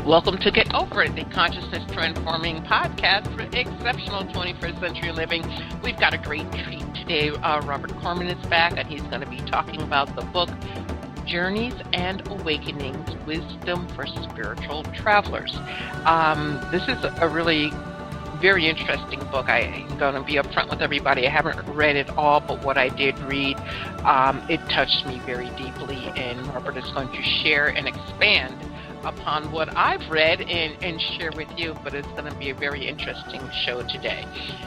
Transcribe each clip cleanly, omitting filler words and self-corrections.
Welcome to Get Over It, the consciousness transforming podcast for exceptional 21st century living. We've got a great treat today. Robert Corman is back, and he's going to be talking about the book Journeys and Awakenings, Wisdom for Spiritual Travelers. This is a really very interesting book. I'm going to be upfront with everybody. I haven't read it all, but what I did read, it touched me very deeply, and Robert is going to share and expand upon what I've read and share with you, but it's going to be a very interesting show today.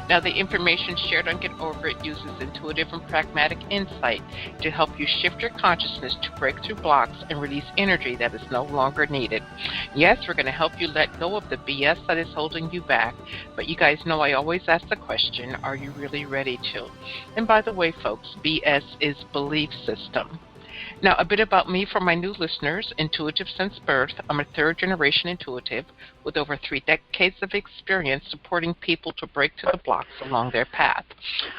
Now, the information shared on Get Over It uses intuitive and pragmatic insight to help you shift your consciousness to break through blocks and release energy that is no longer needed. Yes, we're going to help you let go of the BS that is holding you back, but you guys know I always ask the question, are you really ready to? And by the way, folks, BS is belief system. Now, a bit about me for my new listeners. Intuitive since birth. I'm a third-generation intuitive with over 3 decades of experience supporting people to break through the blocks along their path.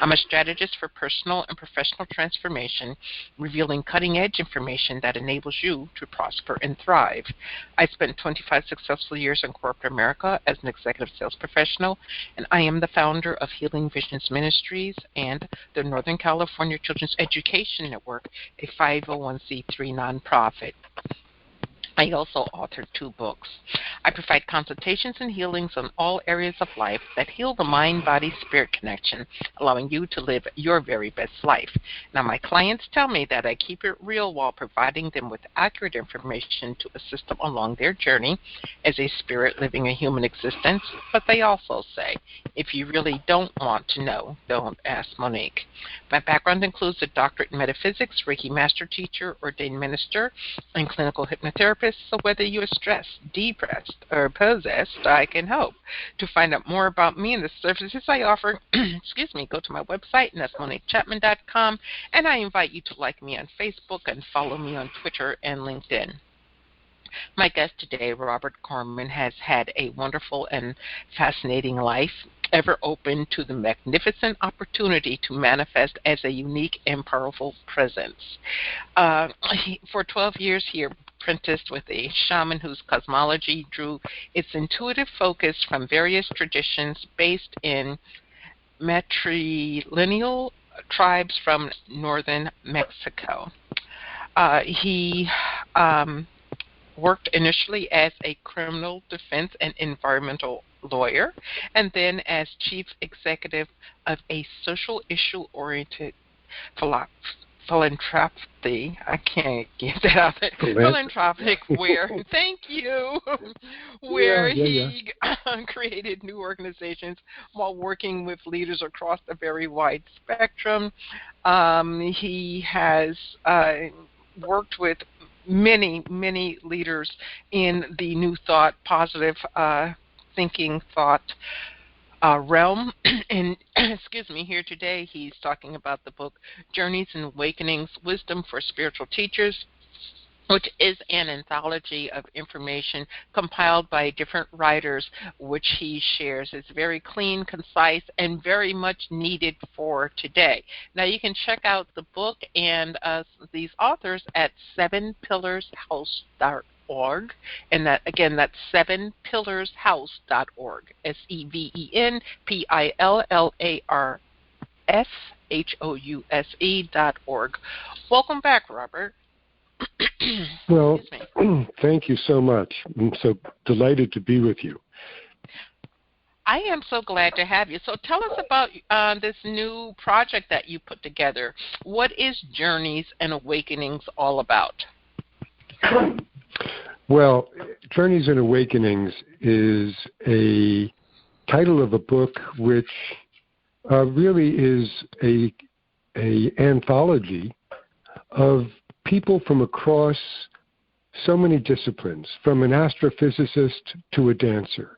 I'm a strategist for personal and professional transformation, revealing cutting-edge information that enables you to prosper and thrive. I spent 25 successful years in corporate America as an executive sales professional, and I am the founder of Healing Visions Ministries and the Northern California Children's Education Network, a 501c3 nonprofit. I also authored 2 books. I provide consultations and healings on all areas of life that heal the mind-body-spirit connection, allowing you to live your very best life. Now, my clients tell me that I keep it real while providing them with accurate information to assist them along their journey as a spirit living a human existence, but they also say, if you really don't want to know, don't ask Monique. My background includes a doctorate in metaphysics, Reiki master teacher, ordained minister, and clinical hypnotherapist. So whether you are stressed, depressed, or possessed, I can help. To find out more about me and the services I offer, go to my website, and that's MoniqueChapman.com, and I invite you to like me on Facebook and follow me on Twitter and LinkedIn. My guest today, Robert Corman, has had a wonderful and fascinating life, ever open to the magnificent opportunity to manifest as a unique and powerful presence. For 12 years, he apprenticed with a shaman whose cosmology drew its intuitive focus from various traditions based in matrilineal tribes from northern Mexico. He worked initially as a criminal defense and environmental lawyer, and then as chief executive of a social issue-oriented philanthropy. I can't get that out. Philanthropic, where thank you, where he created new organizations while working with leaders across a very wide spectrum. He has worked with many leaders in the new thought, positive thinking thought realm. And here today he's talking about the book Journeys and Awakenings, Wisdom for Spiritual Teachers, which is an anthology of information compiled by different writers, which he shares. It's very clean, concise, and very much needed for today. Now, you can check out the book and these authors at sevenpillarshouse.org, and that again, that's sevenpillarshouse.org, sevenpillarshouse.org. Welcome back, Robert. Well, thank you so much. I'm so delighted to be with you. I am so glad to have you. So tell us about this new project that you put together. What is Journeys and Awakenings all about? Well, Journeys and Awakenings is a title of a book which really is a anthology of people from across so many disciplines, from an astrophysicist to a dancer,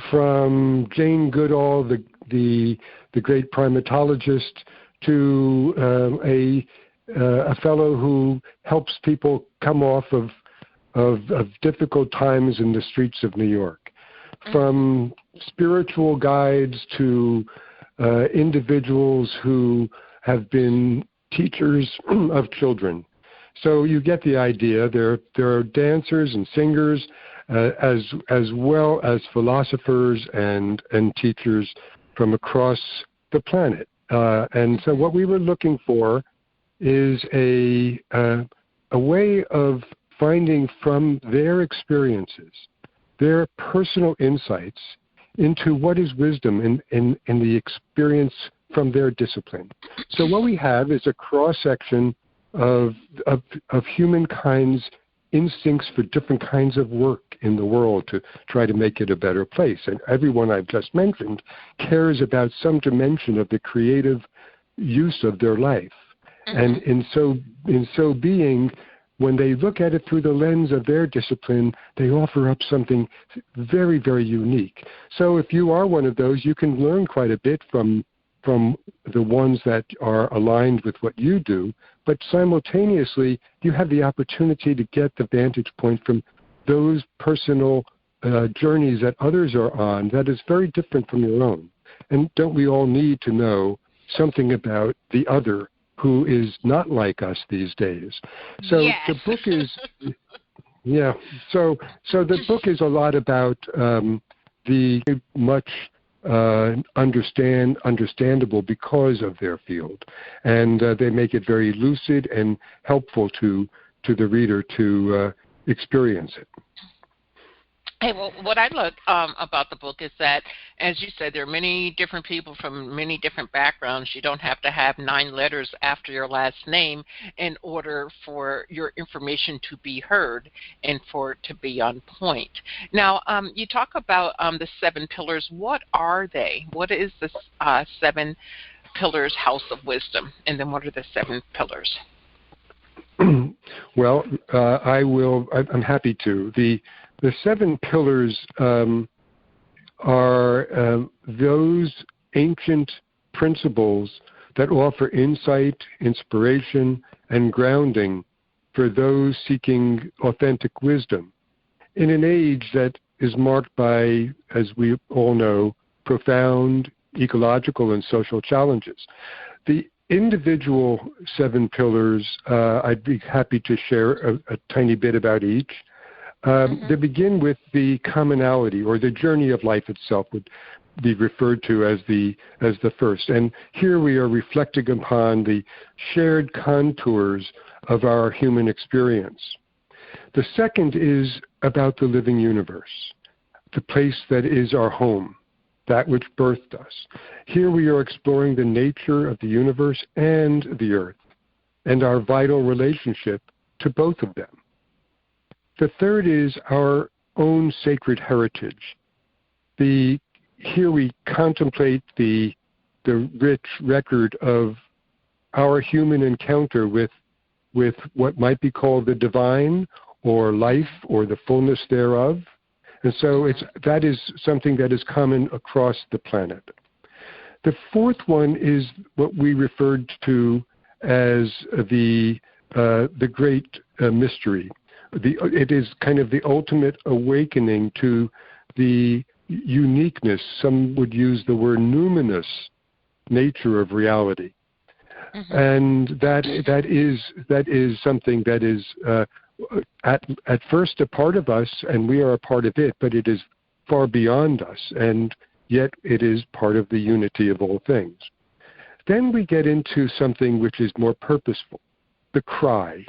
from Jane Goodall, the great primatologist, to a fellow who helps people come off of difficult times in the streets of New York, from spiritual guides to individuals who have been teachers of children. So you get the idea. There are dancers and singers, as well as philosophers and teachers from across the planet. And so what we were looking for is a way of finding from their experiences, their personal insights into what is wisdom in the experience from their discipline. So what we have is a cross-section of humankind's instincts for different kinds of work in the world to try to make it a better place. And everyone I've just mentioned cares about some dimension of the creative use of their life. And in so being, when they look at it through the lens of their discipline, they offer up something very, very unique. So if you are one of those, you can learn quite a bit from the ones that are aligned with what you do, but simultaneously you have the opportunity to get the vantage point from those personal journeys that others are on that is very different from your own. And don't we all need to know something about the other who is not like us these days? So yes. The book is, yeah. So the book is a lot about the much understandable because of their field, and they make it very lucid and helpful to the reader to experience it. Hey, well, what I love about the book is that, as you said, there are many different people from many different backgrounds. You don't have to have 9 letters after your last name in order for your information to be heard and for it to be on point. Now, you talk about the 7 pillars. What are they? What is the 7 pillars house of wisdom? And then what are the 7 pillars? Well, I'm happy to. The 7 pillars are those ancient principles that offer insight, inspiration, and grounding for those seeking authentic wisdom in an age that is marked by, as we all know, profound ecological and social challenges. The individual 7 pillars, I'd be happy to share a tiny bit about each. They begin with the commonality, or the journey of life itself would be referred to as the first. And here we are reflecting upon the shared contours of our human experience. The second is about the living universe, the place that is our home, that which birthed us. Here we are exploring the nature of the universe and the earth, and our vital relationship to both of them. The third is our own sacred heritage. Here we contemplate the rich record of our human encounter with what might be called the divine, or life, or the fullness thereof. And so that is something that is common across the planet. The fourth one is what we referred to as the great mystery. It is kind of the ultimate awakening to the uniqueness, some would use the word numinous, nature of reality. And that is something that is at first a part of us, and we are a part of it, but it is far beyond us, and yet it is part of the unity of all things. Then we get into something which is more purposeful, the cry.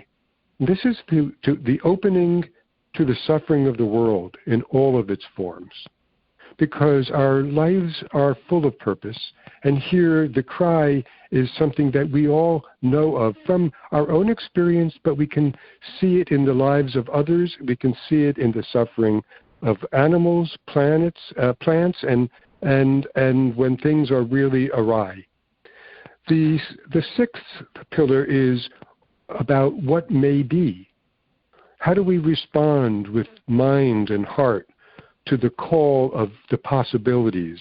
This is the opening to the suffering of the world in all of its forms, because our lives are full of purpose, and here the cry is something that we all know of from our own experience, but we can see it in the lives of others. We can see it in the suffering of animals, plants, and when things are really awry. The 6th pillar is about what may be. How do we respond with mind and heart to the call of the possibilities,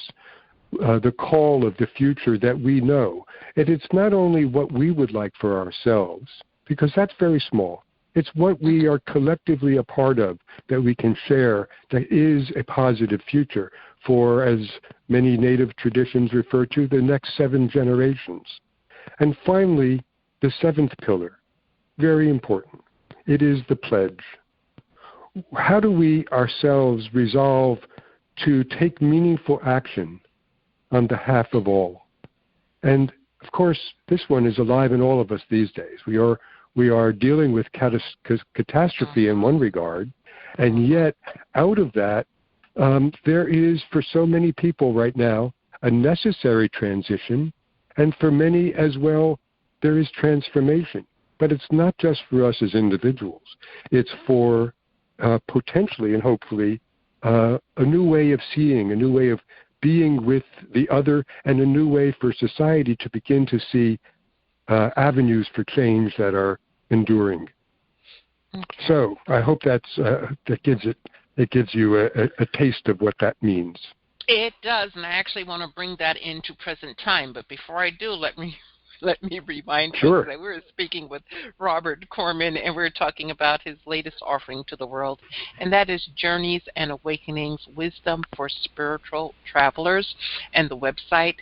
the call of the future that we know? And it's not only what we would like for ourselves, because that's very small. It's what we are collectively a part of that we can share that is a positive future for, as many native traditions refer to, the next 7 generations. And finally, the 7th pillar, very important. It is the pledge. how do we ourselves resolve to take meaningful action on behalf of all? And of course, this one is alive in all of us these days. We are dealing with catastrophe in one regard, and yet out of that, there is for so many people right now a necessary transition, and for many as well, there is transformation. But it's not just for us as individuals. It's for potentially and hopefully a new way of seeing, a new way of being with the other, and a new way for society to begin to see avenues for change that are enduring. Okay. So I hope that gives you a taste of what that means. It does, and I actually want to bring that into present time. But before I do, let me remind you that we're speaking with Robert Corman, and we're talking about his latest offering to the world, and that is Journeys and Awakenings, Wisdom for Spiritual Travelers, and the website,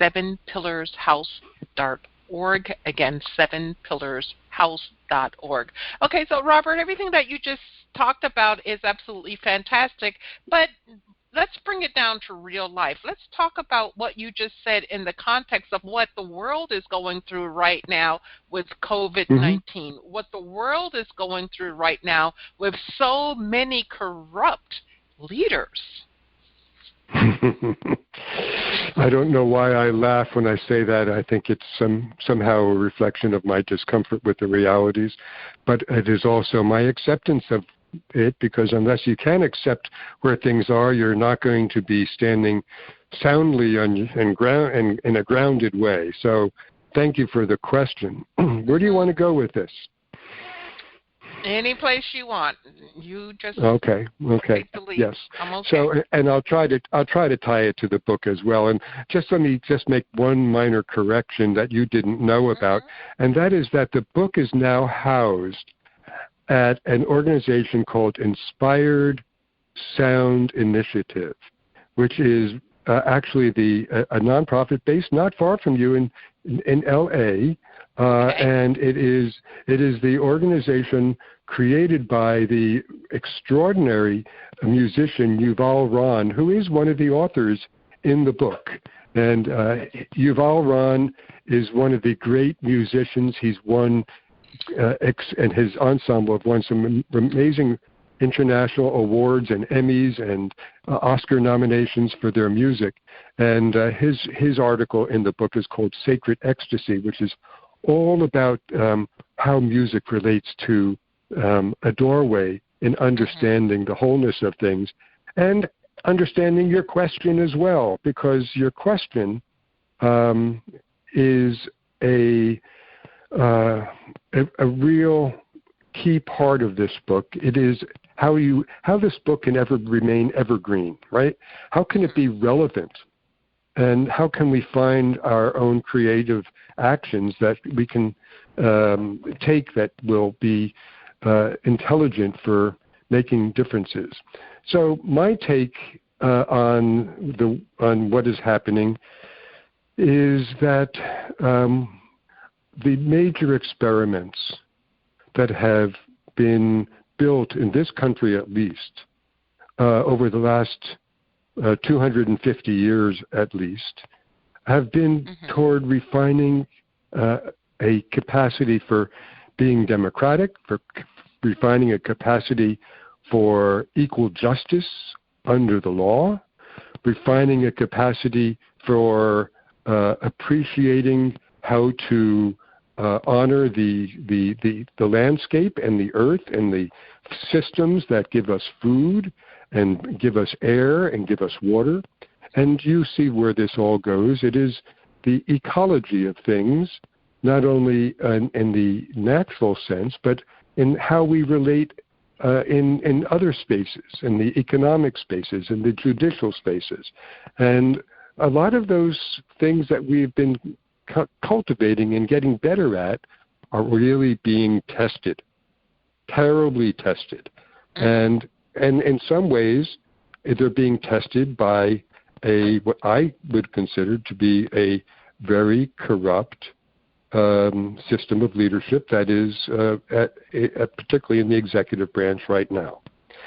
7pillarshouse.org. Again, 7pillarshouse.org. Okay, so Robert, everything that you just talked about is absolutely fantastic, but let's bring it down to real life. Let's talk about what you just said in the context of what the world is going through right now with COVID-19, what the world is going through right now with so many corrupt leaders. I don't know why I laugh when I say that. I think it's somehow a reflection of my discomfort with the realities, but it is also my acceptance of it, because unless you can accept where things are, you're not going to be standing soundly in a grounded way. So thank you for the question. Where do you want to go with this? Any place you want. You just okay. Take the lead. Yes. I'm okay. So, and I'll try to tie it to the book as well. And let me make one minor correction that you didn't know about, and that is that the book is now housed at an organization called Inspired Sound Initiative, which is actually a nonprofit based not far from you in L.A., and it is the organization created by the extraordinary musician Yuval Ron, who is one of the authors in the book. And Yuval Ron is one of the great musicians. He's won and his ensemble have won some amazing international awards and Emmys and Oscar nominations for their music. And his article in the book is called Sacred Ecstasy, which is all about how music relates to a doorway in understanding the wholeness of things and understanding your question as well, because your question is a real key part of this book. It is how this book can ever remain evergreen, right? How can it be relevant? And how can we find our own creative actions that we can take that will be intelligent for making differences? So my take on what is happening is that the major experiments that have been built in this country, at least, over the last 250 years at least, have been toward refining a capacity for being democratic, for refining a capacity for equal justice under the law, refining a capacity for appreciating how to honor the landscape and the earth and the systems that give us food and give us air and give us water. And you see where this all goes. It is the ecology of things, not only in the natural sense, but in how we relate in other spaces, in the economic spaces, in the judicial spaces. And a lot of those things that we've been cultivating and getting better at are really being tested, terribly tested. And in some ways, they're being tested by what I would consider to be a very corrupt system of leadership that is particularly in the executive branch right now.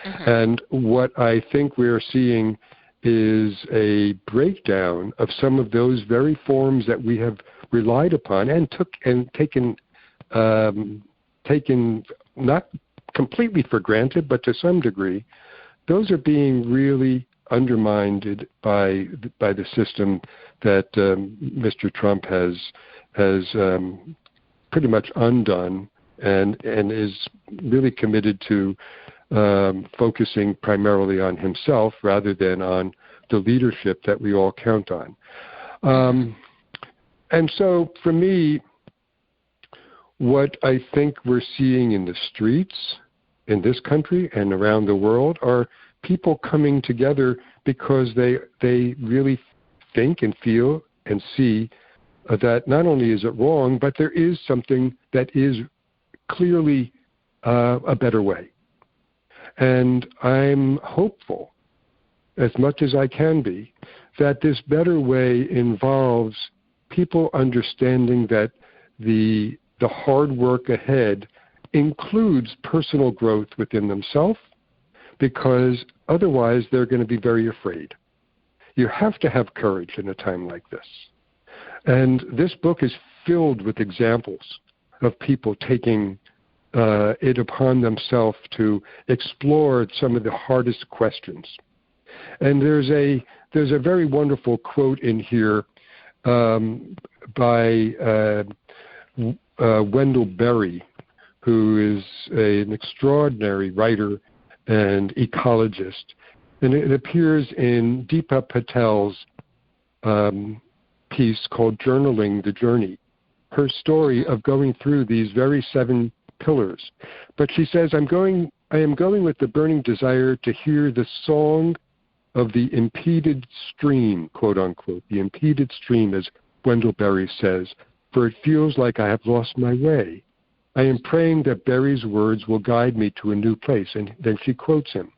And what I think we're seeing is a breakdown of some of those very forms that we have relied upon and taken not completely for granted, but to some degree. Those are being really undermined by the system that Mr. Trump has pretty much undone and is really committed to focusing primarily on himself rather than on the leadership that we all count on. And so for me, what I think we're seeing in the streets in this country and around the world are people coming together because they really think and feel and see that not only is it wrong, but there is something that is clearly a better way. And I'm hopeful, as much as I can be, that this better way involves people understanding that the hard work ahead includes personal growth within themselves, because otherwise they're going to be very afraid. You have to have courage in a time like this. And this book is filled with examples of people taking it upon themselves to explore some of the hardest questions. And there's a very wonderful quote in here by Wendell Berry, who is an extraordinary writer and ecologist. And it appears in Deepa Patel's piece called Journaling the Journey, her story of going through these very 7 pillars. But she says, I am going with the burning desire to hear the song of the impeded stream, quote unquote, the impeded stream, as Wendell Berry says, for it feels like I have lost my way. I am praying that Berry's words will guide me to a new place. And then she quotes him.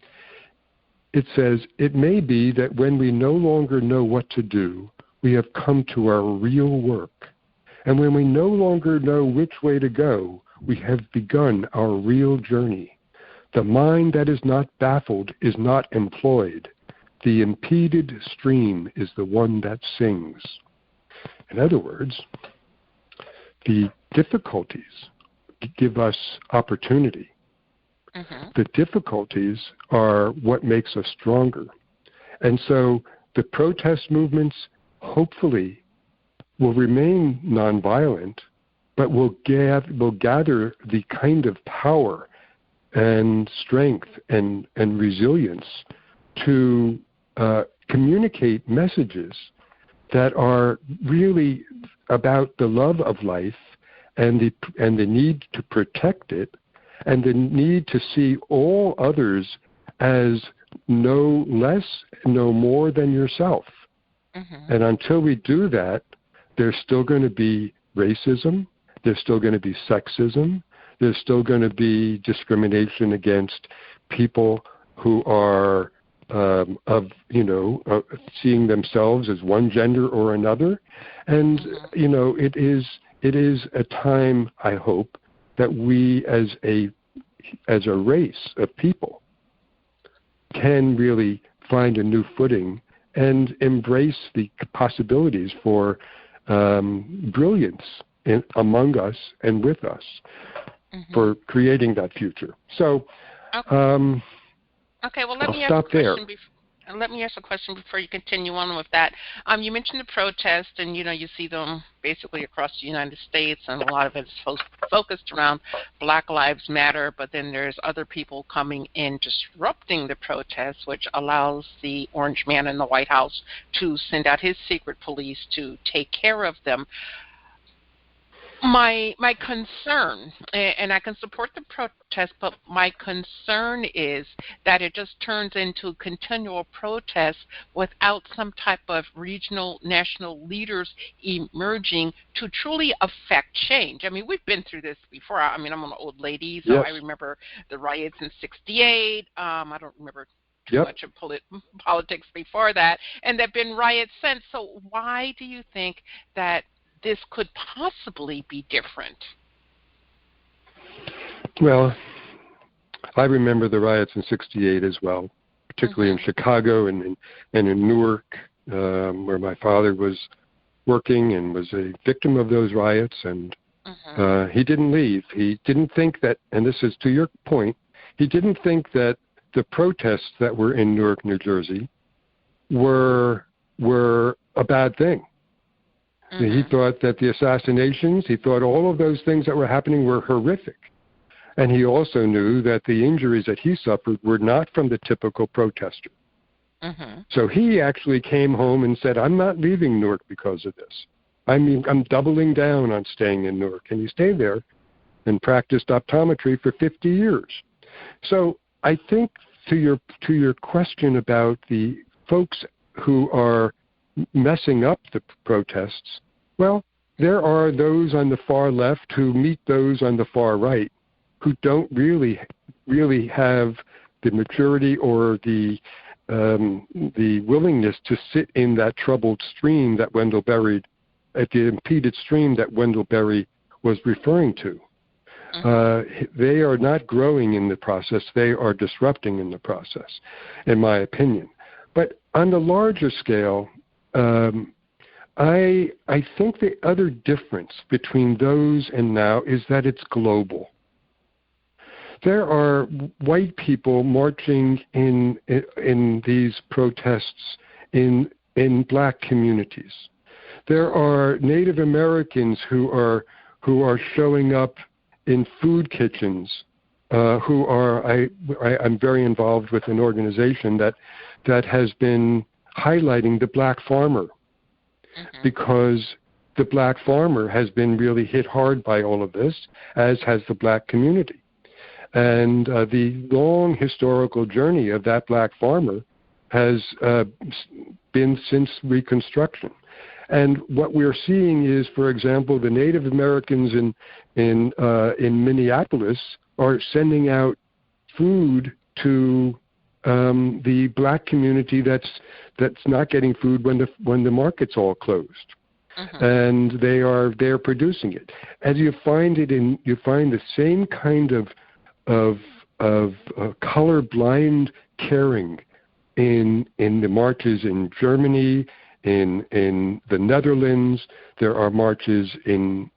It says, it may be that when we no longer know what to do, we have come to our real work. And when we no longer know which way to go, we have begun our real journey. The mind that is not baffled is not employed. The impeded stream is the one that sings. In other words, the difficulties give us opportunity. The difficulties are what makes us stronger. And so the protest movements hopefully will remain nonviolent, but will gather the kind of power and strength and resilience to communicate messages that are really about the love of life and the need to protect it, and the need to see all others as no less, no more than yourself. And until we do that, there's still going to be racism, there's still going to be sexism, there's still going to be discrimination against people who are seeing themselves as one gender or another. And it is a time, I hope, that we as a race of people can really find a new footing and embrace the possibilities for brilliance among us and with us for creating that future. So okay, well, let me ask a question before you continue on with that. You mentioned the protests, and you see them basically across the United States, and a lot of it is focused around Black Lives Matter. But then there's other people coming in disrupting the protests, which allows the Orange Man in the White House to send out his secret police to take care of them. My concern, and I can support the protest, but my concern is that it just turns into continual protests without some type of regional, national leaders emerging to truly affect change. I mean, we've been through this before. I mean, I'm an old lady, so yes. I remember the riots in '68. I don't remember too much of politics before that, and there have been riots since. So why do you think that this could possibly be different? Well, I remember the riots in '68 as well, particularly in Chicago and in Newark, where my father was working and was a victim of those riots. And he didn't leave. He didn't think that, and this is to your point, he didn't think that the protests that were in Newark, New Jersey, were a bad thing. He thought that the assassinations, he thought all of those things that were happening were horrific. And he also knew that the injuries that he suffered were not from the typical protester. So he actually came home and said, I'm not leaving Newark because of this. I'm doubling down on staying in Newark. And he stayed there and practiced optometry for 50 years. So I think to your question about the folks who are messing up the protests, well, there are those on the far left who meet those on the far right who don't really have the maturity or the willingness to sit in that troubled stream that Wendell Berry, at the impeded stream that Wendell Berry was referring to. They are not growing in the process. They are disrupting in the process, in my opinion. But on the larger scale, I think the other difference between those and now is that it's global. There are white people marching in these protests in black communities. There are Native Americans who are showing up in food kitchens. I'm very involved with an organization that has been highlighting the black farmer, because the black farmer has been really hit hard by all of this, as has the black community. And the long historical journey of that black farmer has been since Reconstruction. And what we're seeing is, for example, the Native Americans in Minneapolis are sending out food to the black community that's not getting food when the market's all closed, and they're producing it. And you find the same kind of colorblind caring in the marches in Germany, in the Netherlands. There are marches in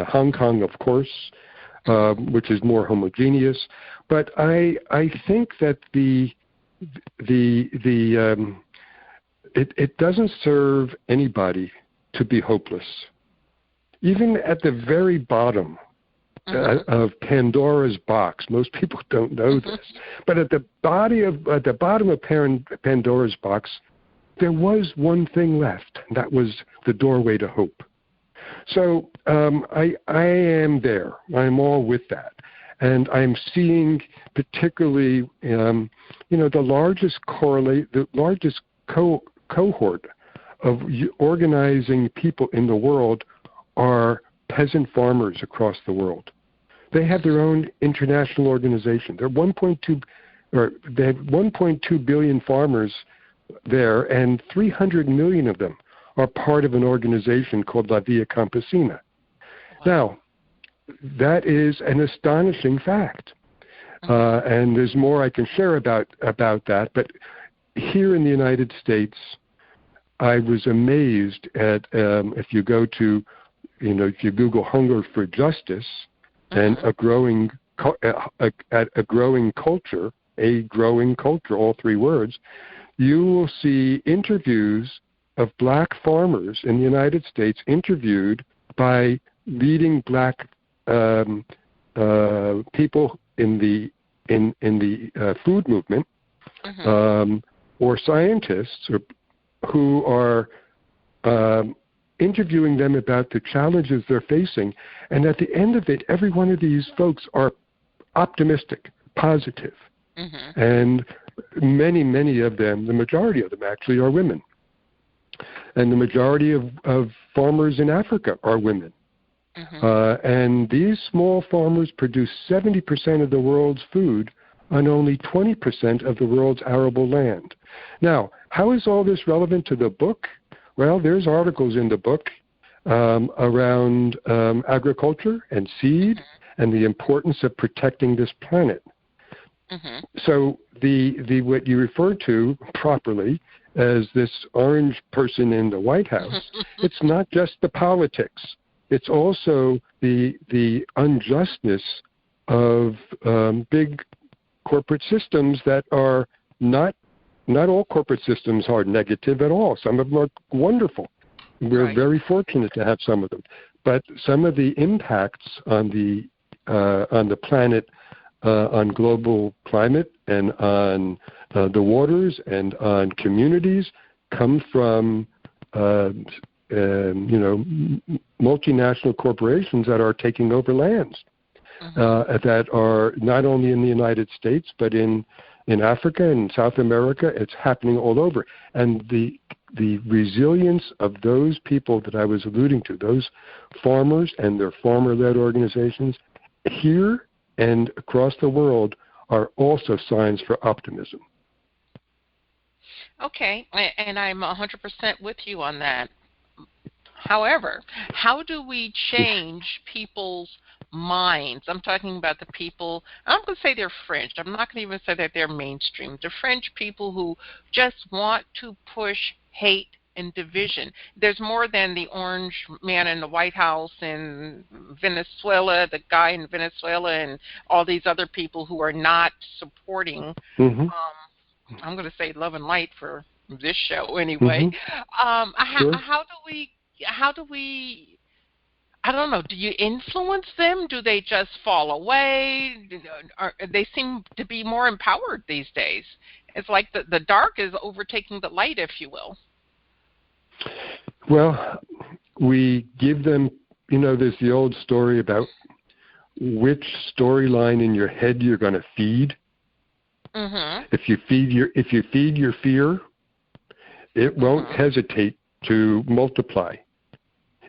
Hong Kong, of course, which is more homogeneous. But I think that it doesn't serve anybody to be hopeless. Even at the very bottom of Pandora's box, most people don't know this, but at the bottom of Pandora's box, there was one thing left, and that was the doorway to hope. So I am there. I'm all with that. And I'm seeing particularly, the largest cohort of organizing people in the world are peasant farmers across the world. They have their own international organization. They have 1.2 billion farmers there, and 300 million of them are part of an organization called La Via Campesina. Wow. Now, that is an astonishing fact. And there's more I can share about that. But here in the United States, I was amazed at, if you go to, if you Google hunger for justice and a growing culture, all three words, you will see interviews of black farmers in the United States interviewed by leading black people in the food movement, or scientists who are interviewing them about the challenges they're facing. And at the end of it, every one of these folks are optimistic, positive. And many of them, the majority of them actually, are women. And the majority of farmers in Africa are women. And these small farmers produce 70% of the world's food on only 20% of the world's arable land. Now, how is all this relevant to the book? Well, there's articles in the book around agriculture and seed and the importance of protecting this planet. Mm-hmm. So the what you refer to properly as this orange person in the White House, it's not just the politics. It's also the unjustness of big corporate systems that are not all corporate systems are negative at all. Some of them are wonderful. We're very fortunate to have some of them. But some of the impacts on the planet, on global climate and on the waters and on communities come from multinational corporations that are taking over lands that are not only in the United States but in Africa and South America. It's happening all over. And the resilience of those people that I was alluding to, those farmers and their farmer-led organizations here and across the world, are also signs for optimism. Okay, and I'm 100% with you on that. However, how do we change people's minds? I'm talking about the people, I'm going to say they're fringe. I'm not going to even say that they're mainstream. The fringe people who just want to push hate and division. There's more than the orange man in the White House in Venezuela, the guy in Venezuela, and all these other people who are not supporting, I'm going to say love and light for this show anyway. Sure. How do we, I don't know, do you influence them? Do they just fall away? They seem to be more empowered these days. It's like the dark is overtaking the light, if you will. Well, we give them, there's the old story about which storyline in your head you're going to feed. If you feed your fear, it won't hesitate to multiply.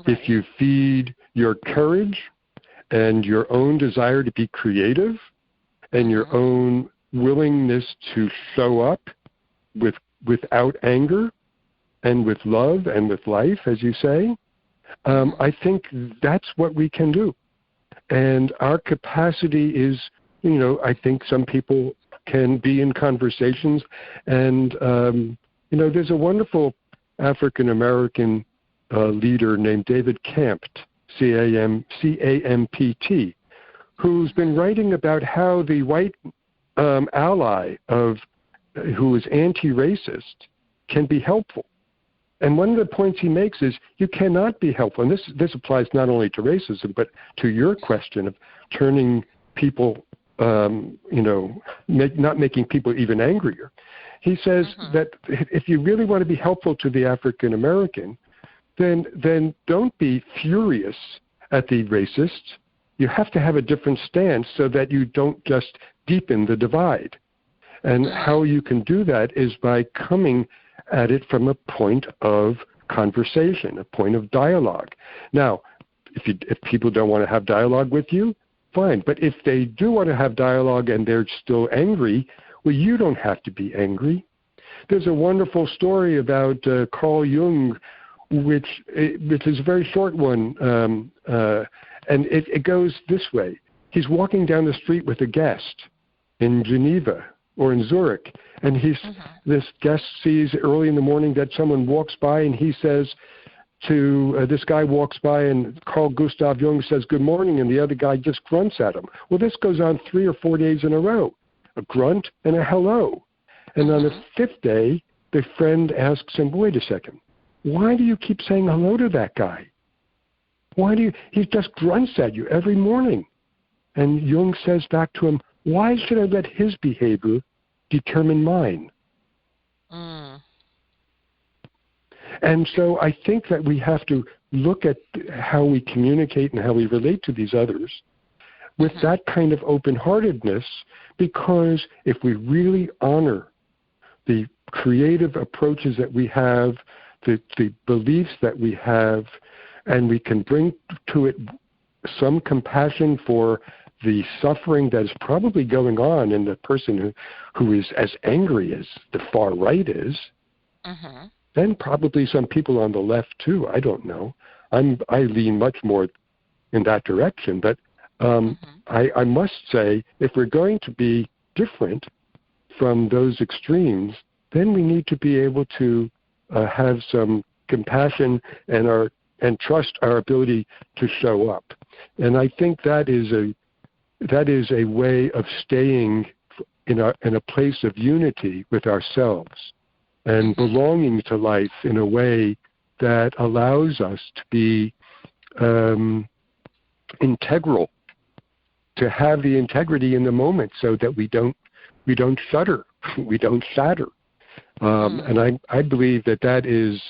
If you feed your courage and your own desire to be creative and your own willingness to show up without anger and with love and with life, as you say, I think that's what we can do. And our capacity is, I think some people can be in conversations. And, there's a wonderful African-American leader named David Campt, C-A-M-P-T, who's been writing about how the white ally who is anti-racist can be helpful. And one of the points he makes is you cannot be helpful. And this applies not only to racism, but to your question of turning people, not making people even angrier. He says that if you really want to be helpful to the African American, then don't be furious at the racists. You have to have a different stance so that you don't just deepen the divide. And how you can do that is by coming at it from a point of conversation, a point of dialogue. Now, if people don't want to have dialogue with you, fine. But if they do want to have dialogue and they're still angry, well, you don't have to be angry. There's a wonderful story about Carl Jung, which is a very short one, and it goes this way. He's walking down the street with a guest in Geneva or in Zurich, and this guest sees early in the morning that someone walks by, and he says to this guy walks by, and Carl Gustav Jung says good morning, and the other guy just grunts at him. Well, this goes on 3 or 4 days in a row, a grunt and a hello. And on the 5th day, the friend asks him, wait a second, why do you keep saying hello to that guy? He just grunts at you every morning. And Jung says back to him, why should I let his behavior determine mine? And so I think that we have to look at how we communicate and how we relate to these others with that kind of open-heartedness, because if we really honor the creative approaches that we have, the beliefs that we have, and we can bring to it some compassion for the suffering that is probably going on in the person who is as angry as the far right is, then probably some people on the left too. I don't know. I lean much more in that direction. But I must say, if we're going to be different from those extremes, then we need to be able to have some compassion and trust our ability to show up. And I think that is a way of staying in a place of unity with ourselves and belonging to life in a way that allows us to be integral, to have the integrity in the moment, so that we don't shudder, we don't shatter. And I believe that is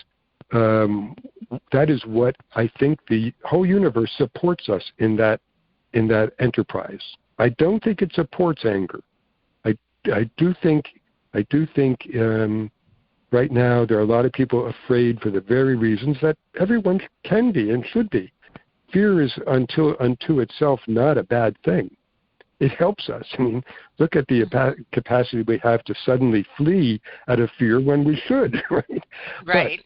what I think the whole universe supports us in that enterprise. I don't think it supports anger. I do think right now there are a lot of people afraid for the very reasons that everyone can be and should be. Fear is unto itself not a bad thing. It helps us. I mean, look at the capacity we have to suddenly flee out of fear when we should, right? Right.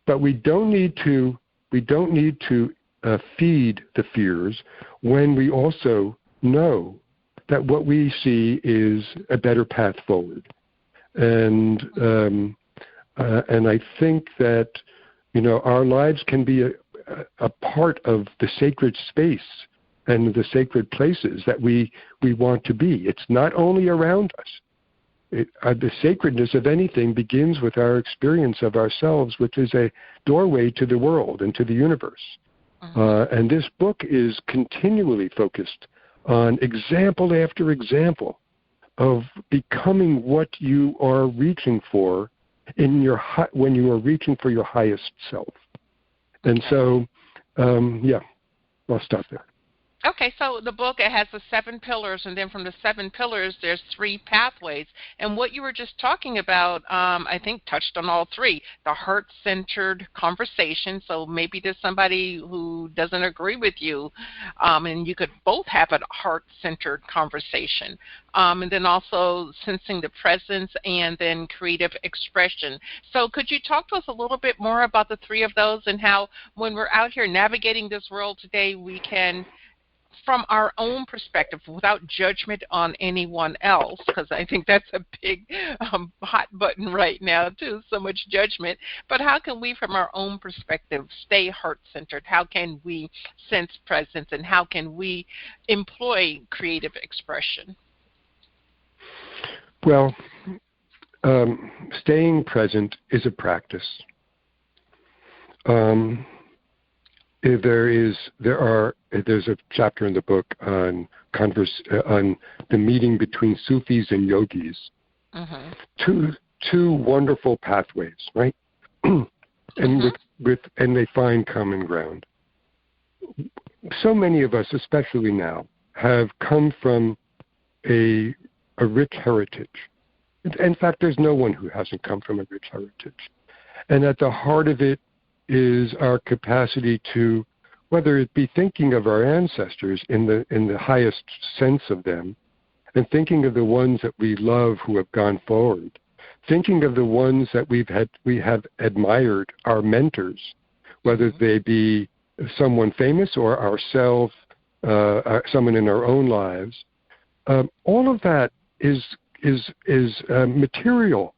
But we don't need to feed the fears when we also know that what we see is a better path forward. And I think that, our lives can be a part of the sacred space and the sacred places that we want to be. It's not only around us. The sacredness of anything begins with our experience of ourselves, which is a doorway to the world and to the universe. And this book is continually focused on example after example of becoming what you are reaching for when you are reaching for your highest self. And so, I'll stop there. Okay, so the book, it has the 7 pillars, and then from the 7 pillars, there's 3 pathways. And what you were just talking about, I think, touched on all 3. The heart-centered conversation, so maybe there's somebody who doesn't agree with you, and you could both have a heart-centered conversation. And then also sensing the presence, and then creative expression. So could you talk to us a little bit more about the 3 of those, and how when we're out here navigating this world today, we can, from our own perspective, without judgment on anyone else, because I think that's a big hot button right now too, so much judgment. But how can we, from our own perspective, stay heart-centered? How can we sense presence, and how can we employ creative expression? Well, staying present is a practice. There's a chapter in the book on the meeting between Sufis and yogis. Two wonderful pathways, right? And they find common ground. So many of us, especially now, have come from a rich heritage. In fact, there's no one who hasn't come from a rich heritage. And at the heart of it is our capacity to, whether it be thinking of our ancestors in the highest sense of them, and thinking of the ones that we love who have gone forward, thinking of the ones that we have admired, our mentors, whether they be someone famous or ourselves, someone in our own lives. All of that is material.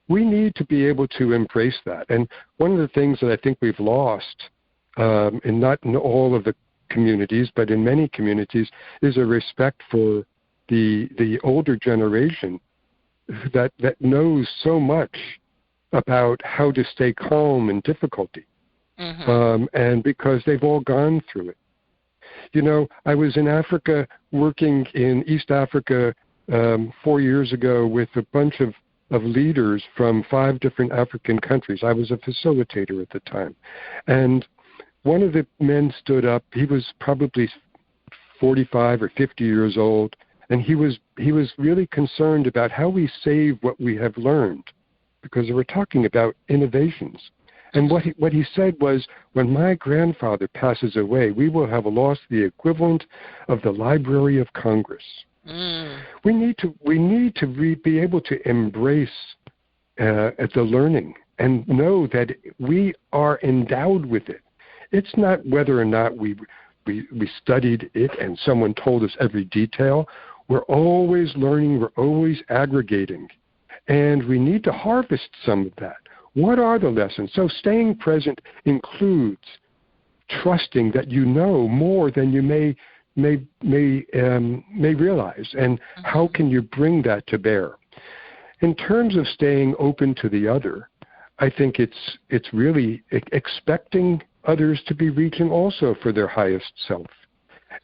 We need to be able to embrace that. And one of the things that I think we've lost, and not in all of the communities, but in many communities, is a respect for the older generation that knows so much about how to stay calm in difficulty. And because they've all gone through it. I was in Africa, working in East Africa 4 years ago with a bunch of leaders from 5 different African countries. I was a facilitator at the time. And one of the men stood up. He was probably 45 or 50 years old, and he was really concerned about how we save what we have learned, because they were talking about innovations. And what he said was, when my grandfather passes away, we will have lost the equivalent of the Library of Congress. We need to be able to embrace the learning and know that we are endowed with it. It's not whether or not we studied it and someone told us every detail. We're always learning. We're always aggregating. And we need to harvest some of that. What are the lessons? So staying present includes trusting that you know more than you may realize. And how can you bring that to bear? In terms of staying open to the other, I think it's really expecting others to be reaching also for their highest self.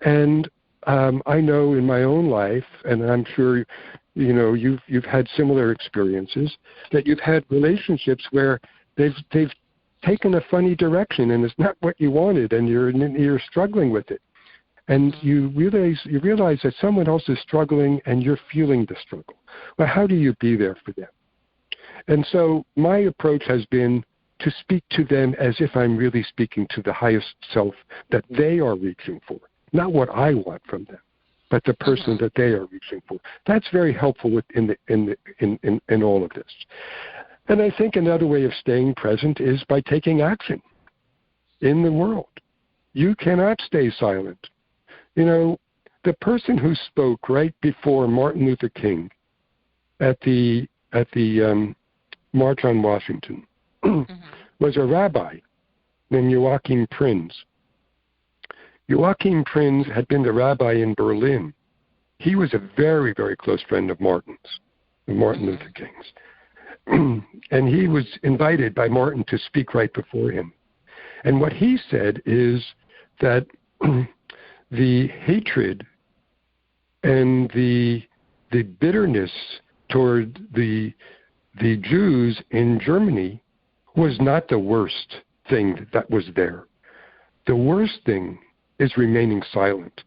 And I know in my own life, and I'm sure you've had similar experiences, that you've had relationships where they've taken a funny direction and it's not what you wanted, and you're struggling with it. And you realize that someone else is struggling and you're feeling the struggle. Well, how do you be there for them? And so my approach has been to speak to them as if I'm really speaking to the highest self that they are reaching for, not what I want from them, but the person that they are reaching for. That's very helpful in all of this. And I think another way of staying present is by taking action in the world. You cannot stay silent. The person who spoke right before Martin Luther King at the March on Washington was a rabbi named Joachim Prinz. Joachim Prinz had been the rabbi in Berlin. He was a very, very close friend of Martin Luther King's. And he was invited by Martin to speak right before him. And what he said is that the hatred and the bitterness toward the Jews in Germany was not the worst thing that was there. The worst thing is remaining silent.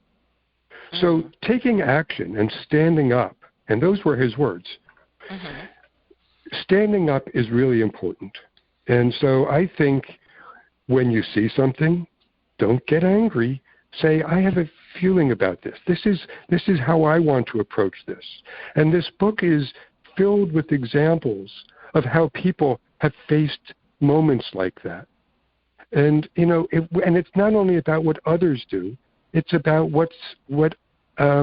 So taking action and standing up, and those were his words, standing up is really important. And so I think when you see something, don't get angry. Say, I have a feeling about this. This is how I want to approach this. And this book is filled with examples of how people have faced moments like that. And and it's not only about what others do; it's about what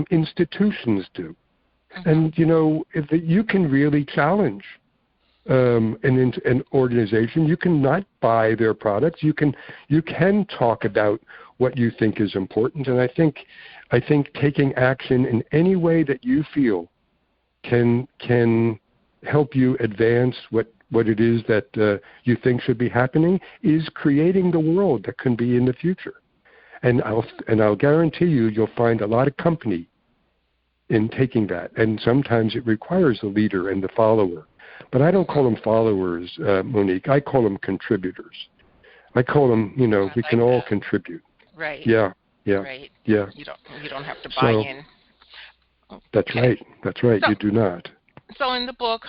institutions do. And you can really challenge an organization. You cannot buy their products. You can talk about what you think is important. And I think taking action in any way that you feel can help you advance what it is that you think should be happening is creating the world that can be in the future. And I'll guarantee you'll find a lot of company in taking that. And sometimes it requires a leader and the follower. But I don't call them followers, Monique. I call them contributors. I call them, we can all contribute. Right. Yeah. Right. Yeah. You don't have to buy in. That's right. That's right. So, you do not. So in the book,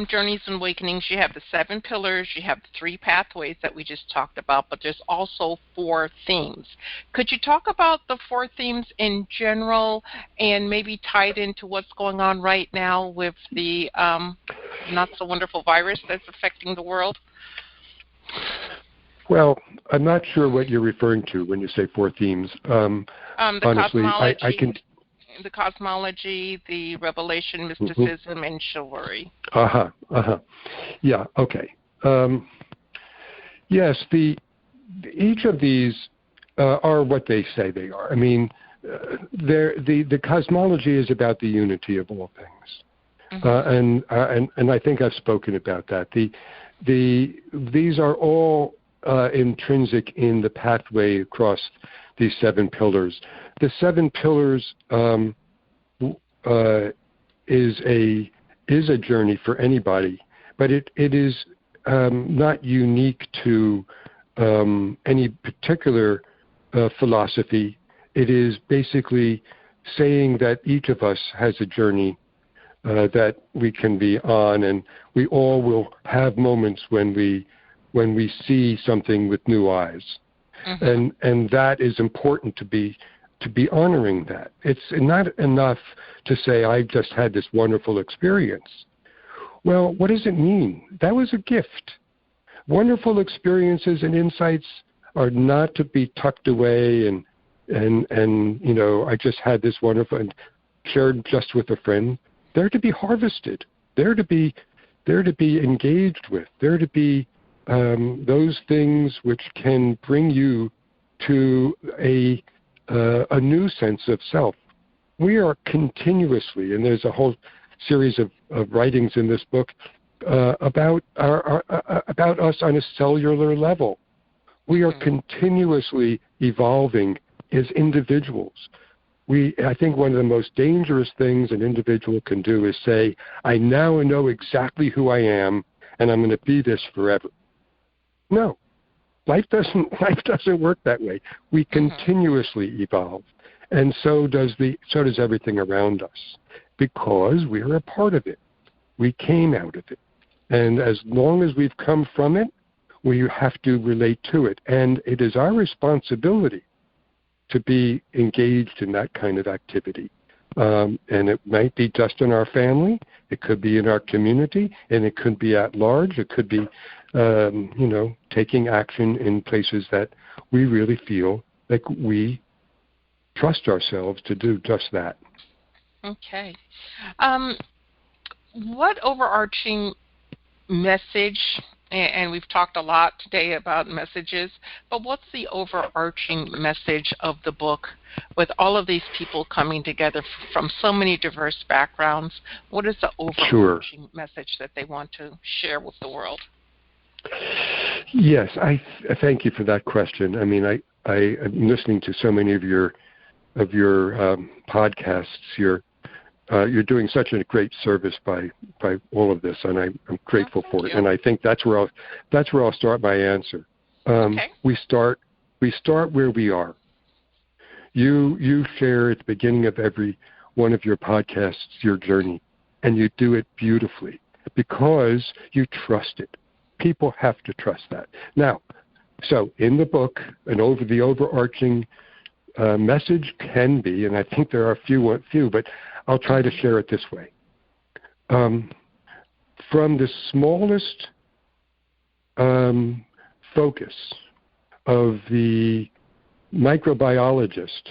Journeys and Awakenings, you have the 7 pillars, you have the 3 pathways that we just talked about, but there's also 4 themes. Could you talk about the 4 themes in general and maybe tie it into what's going on right now with the not-so-wonderful virus that's affecting the world? Well, I'm not sure what you're referring to when you say 4 themes. The honestly, I can... The cosmology, the revelation, mysticism, and chivalry. Yeah, okay. Yes, each of these are what they say they are. I mean, the cosmology is about the unity of all things. And I think I've spoken about that. These are all intrinsic in the pathway across these 7 pillars. The 7 pillars is a journey for anybody, but it is not unique to any particular philosophy. It is basically saying that each of us has a journey that we can be on, and we all will have moments when we see something with new eyes. And that is important to be honoring that. It's not enough to say, I just had this wonderful experience. Well, what does it mean? That was a gift. Wonderful experiences and insights are not to be tucked away and I just had this wonderful, and shared just with a friend. They're to be harvested. They're to be engaged with. They're to be those things which can bring you to a new sense of self. We are continuously, and there's a whole series of writings in this book about us on a cellular level. We are continuously evolving as individuals. I think one of the most dangerous things an individual can do is say, I now know exactly who I am, and I'm going to be this forever. No. Life doesn't work that way. We continuously evolve, and so does everything around us, because we are a part of it. We came out of it. And as long as we've come from it, we have to relate to it. And it is our responsibility to be engaged in that kind of activity. And it might be just in our family, it could be in our community, and it could be at large. It could be, taking action in places that we really feel like we trust ourselves to do just that. Okay. What overarching message, and we've talked a lot today about messages, but what's the overarching message of the book with all of these people coming together from so many diverse backgrounds? What is the overarching message that they want to share with the world? Yes, I thank you for that question. I mean, I'm listening to so many of your podcasts. You're doing such a great service by all of this, and I'm grateful for it. And I think that's where I'll start my answer. Okay. We start where we are. You share at the beginning of every one of your podcasts your journey, and you do it beautifully because you trust it. People have to trust that. Now, so in the book, the overarching message can be, and I think there are a few, but I'll try to share it this way. From the smallest focus of the microbiologist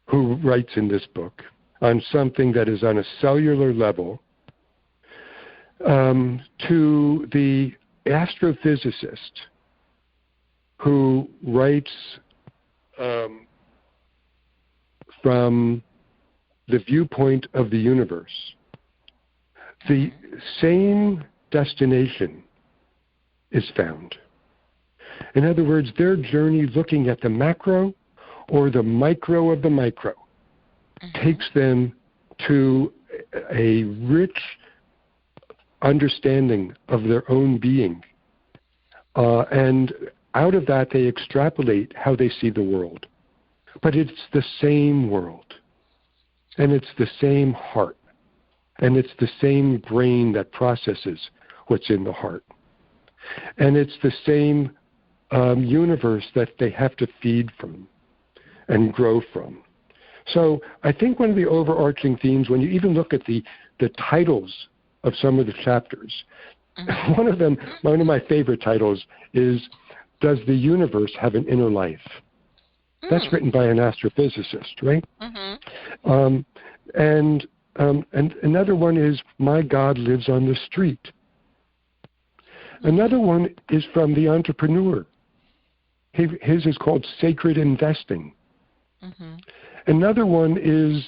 who writes in this book on something that is on a cellular level, to the astrophysicist who writes from the viewpoint of the universe, the same destination is found. In other words, their journey looking at the macro or the micro of the micro takes them to a rich understanding of their own being. And out of that, they extrapolate how they see the world. But it's the same world. And it's the same heart. And it's the same brain that processes what's in the heart. And it's the same universe that they have to feed from and grow from. So I think one of the overarching themes, when you even look at the titles of some of the chapters, one of my favorite titles is, Does the Universe Have an Inner Life? That's written by an astrophysicist, right? And another one is, My God Lives on the Street. Another one is from the entrepreneur. His is called Sacred Investing. Another one is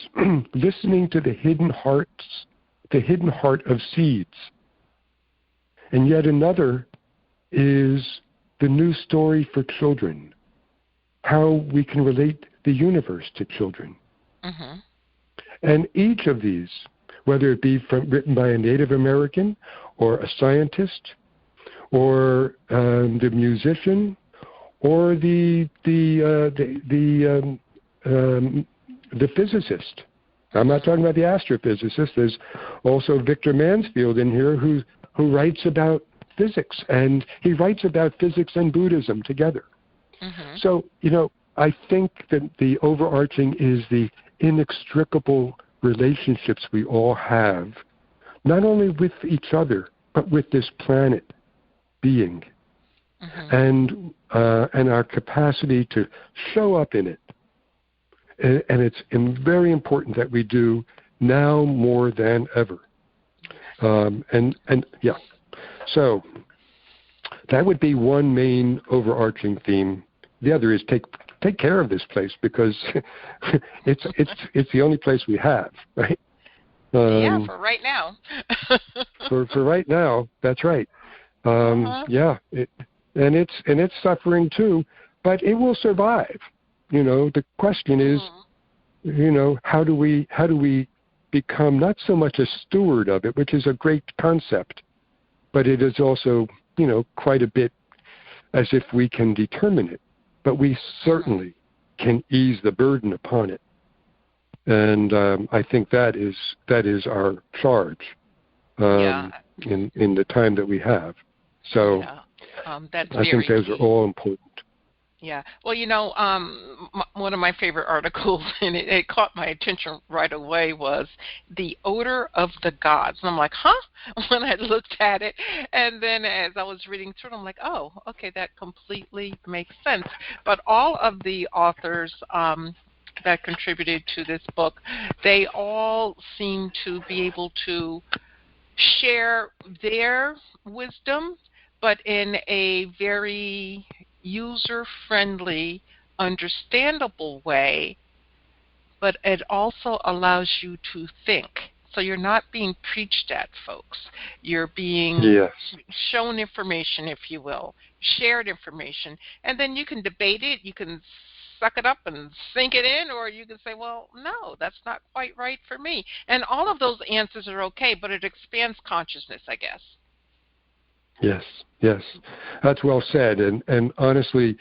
Listening to the Hidden Heart of Seeds. And yet another is The New Story for Children, how we can relate the universe to children. And each of these, whether it be written by a Native American or a scientist or the musician or the physicist. I'm not talking about the astrophysicist. There's also Victor Mansfield in here who writes about physics, and he writes about physics and Buddhism together. So, I think that the overarching is the inextricable relationships we all have, not only with each other, but with this planet being, and our capacity to show up in it And it's very important that we do now more than ever. Yeah. So that would be one main overarching theme. The other is take care of this place, because it's the only place we have, right? Yeah, for right now. for right now, that's right. Yeah, and it's suffering too, but it will survive. The question is, how do we become not so much a steward of it, which is a great concept, but it is also, quite a bit as if we can determine it, but we certainly can ease the burden upon it. And I think that is our charge in the time that we have. So that's I think those are all important. Yeah. Well, one of my favorite articles, and it caught my attention right away, was The Odor of the Gods. And I'm like, huh? When I looked at it. And then as I was reading through it, I'm like, oh, okay, that completely makes sense. But all of the authors that contributed to this book, they all seem to be able to share their wisdom, but in a very user-friendly, understandable way, but it also allows you to think. So you're not being preached at, folks. You're being shown information, if you will, shared information, and then you can debate it, you can suck it up and sink it in, or you can say, well, no, that's not quite right for me. And all of those answers are okay, but it expands consciousness, I guess. Yes, that's well said. And honestly,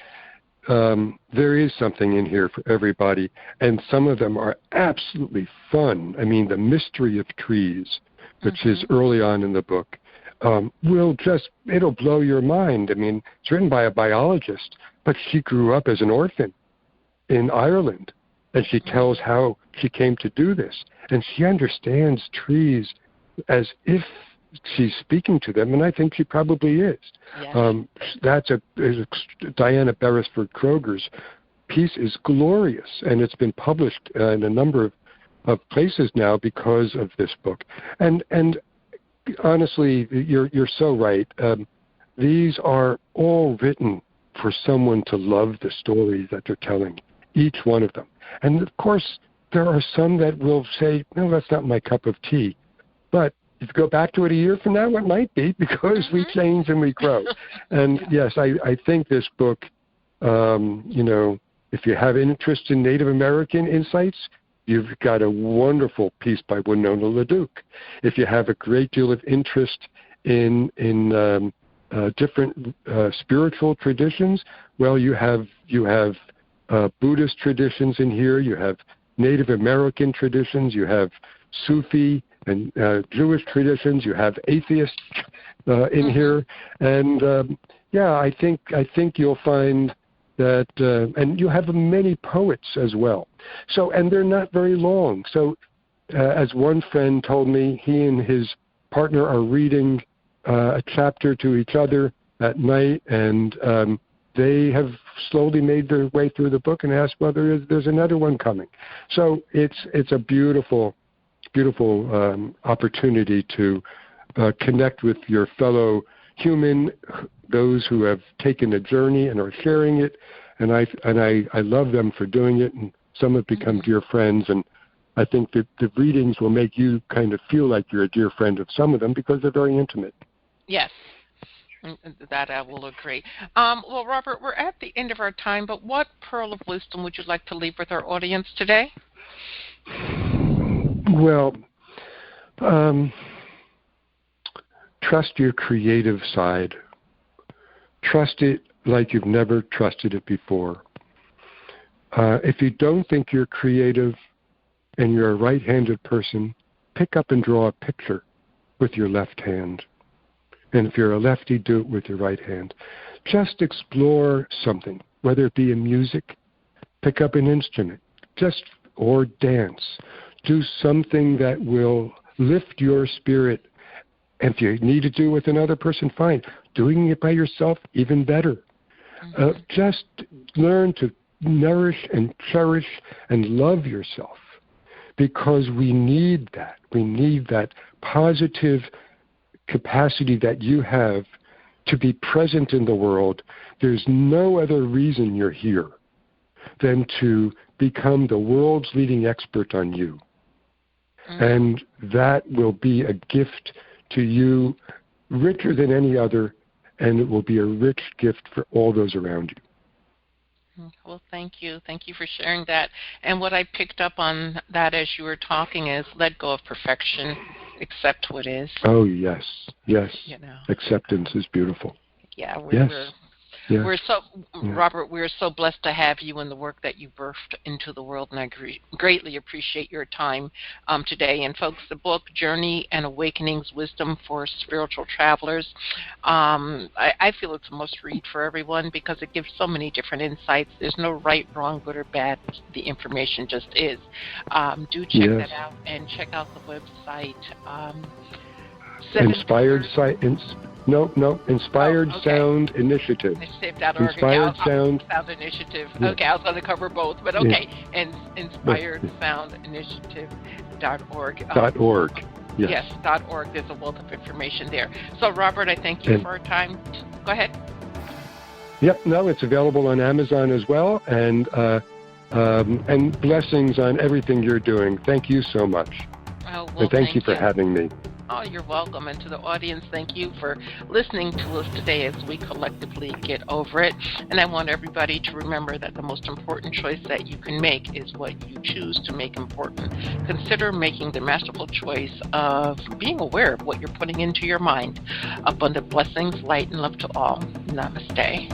there is something in here for everybody, and some of them are absolutely fun. I mean, The Mystery of Trees, which is early on in the book, it'll blow your mind. I mean, it's written by a biologist, but she grew up as an orphan in Ireland, and she tells how she came to do this, and she understands trees as if she's speaking to them, and I think she probably is. Yes. Diana Beresford Kroger's piece is glorious, and it's been published in a number of places now because of this book. And honestly, you're so right. These are all written for someone to love the stories that they're telling, each one of them. And of course, there are some that will say, no, that's not my cup of tea. But if you go back to it a year from now, it might be, because we change and we grow. And yes, I think this book, if you have interest in Native American insights, you've got a wonderful piece by Winona LaDuke. If you have a great deal of interest in different spiritual traditions, well, you have Buddhist traditions in here, you have Native American traditions, you have Sufi and Jewish traditions, you have atheists in here, and I think you'll find that, and you have many poets as well. So, and they're not very long. So, as one friend told me, he and his partner are reading a chapter to each other at night, and they have slowly made their way through the book and asked whether there's another one coming. So it's a beautiful opportunity to connect with your fellow human, those who have taken a journey and are sharing it, and I love them for doing it, and some have become dear friends, and I think that the readings will make you kind of feel like you're a dear friend of some of them because they're very intimate. Yes. That I will agree. Well, Robert, we're at the end of our time, but what pearl of wisdom would you like to leave with our audience today? Well, trust your creative side. Trust it like you've never trusted it before. If you don't think you're creative and you're a right-handed person, pick up and draw a picture with your left hand. And if you're a lefty, do it with your right hand. Just explore something, whether it be in music, pick up an instrument, or dance. Do something that will lift your spirit. And if you need to do it with another person, fine. Doing it by yourself, even better. Just learn to nourish and cherish and love yourself, because we need that. We need that positive capacity that you have to be present in the world. There's no other reason you're here than to become the world's leading expert on you. And that will be a gift to you richer than any other, and it will be a rich gift for all those around you. Well, thank you. Thank you for sharing that. And what I picked up on that as you were talking is let go of perfection, accept what is. Oh, yes, yes. You know. Acceptance is beautiful. Yeah, We're so, Robert, we're so blessed to have you and the work that you birthed into the world, and I greatly appreciate your time today. And folks, the book, Journey and Awakenings, Wisdom for Spiritual Travelers, I feel it's a must-read for everyone because it gives so many different insights. There's no right, wrong, good, or bad. The information just is. Do check that out and check out the website. Inspired Sound Initiative. Inspired Sound Initiative. Okay, I was going to cover both, but okay. And InspiredSoundInitiative.org. .org. Yes. .org. There's a wealth of information there. So, Robert, I thank you for our time. Go ahead. Yep. No, it's available on Amazon as well, and blessings on everything you're doing. Thank you so much. Oh, well, and thank you for having me. Oh, you're welcome. And to the audience, thank you for listening to us today as we collectively get over it. And I want everybody to remember that the most important choice that you can make is what you choose to make important. Consider making the masterful choice of being aware of what you're putting into your mind. Abundant blessings, light, and love to all. Namaste.